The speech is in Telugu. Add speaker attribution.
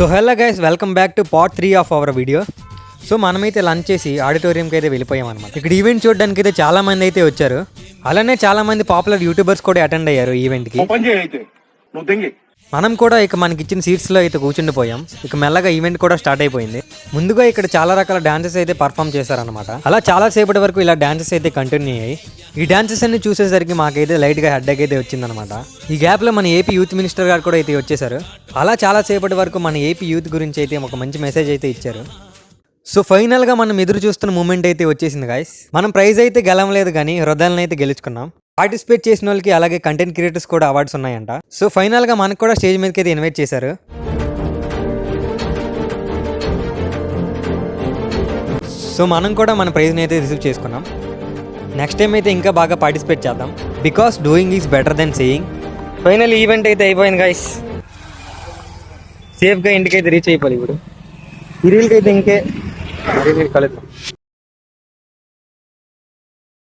Speaker 1: So hello guys, welcome back to part 3 of our video. So మనమైతే లంచ్ చేసి ఆడిటోరియంకి అయితే వెళ్ళిపోయాం అనమాట. ఇక్కడ ఈవెంట్ చూడడానికి అయితే చాలా మంది అయితే వచ్చారు. అలానే చాలా మంది పాపులర్ యూట్యూబర్స్ కూడా అటెండ్ అయ్యారు ఈవెంట్కి. మనం కూడా ఇక మనకి ఇచ్చిన సీట్స్లో అయితే కూర్చుండిపోయాం. ఇక మెల్లగా ఈవెంట్ కూడా స్టార్ట్ అయిపోయింది. ముందుగా ఇక్కడ చాలా రకాల డాన్సెస్ అయితే పర్ఫామ్ చేశారనమాట. అలా చాలా సేపటి వరకు ఇలా డాన్సెస్ అయితే కంటిన్యూ అయ్యాయి. ఈ డాన్సెస్ అన్ని చూసేసరికి మాకైతే లైట్గా హెడ్ఏక్ అయితే వచ్చిందనమాట. ఈ గ్యాప్లో మన ఏపీ యూత్ మినిస్టర్ గారు కూడా అయితే వచ్చేసారు. అలా చాలా సేపటి వరకు మన ఏపీ యూత్ గురించి అయితే ఒక మంచి మెసేజ్ అయితే ఇచ్చారు. సో ఫైనల్గా మనం ఎదురు చూస్తున్న మూమెంట్ అయితే వచ్చేసింది గాయస్. మనం ప్రైజ్ అయితే గెలవలేదు కానీ హృదయాలను అయితే గెలుచుకున్నాం. పార్టిసిపేట్ చేసిన వాళ్ళకి అలాగే కంటెంట్ క్రియేటర్స్ కూడా అవార్డ్స్ ఉన్నాయంట. సో ఫైనల్గా మనకు కూడా స్టేజ్ మీదకి అయితే ఇన్వైట్ చేశారు. సో మనం కూడా మన ప్రైజ్ని అయితే రిసీవ్ చేసుకున్నాం. నెక్స్ట్ టైం అయితే ఇంకా బాగా పార్టిసిపేట్ చేద్దాం. Because doing is better then saying. Final event అయితే అయిపోయింది గాయస్. సేఫ్గా ఇంటికి అయితే రీచ్ అయిపోయి ఇప్పుడు ఈ రీల్కి అయితే ఇంకే కలుద్దాం.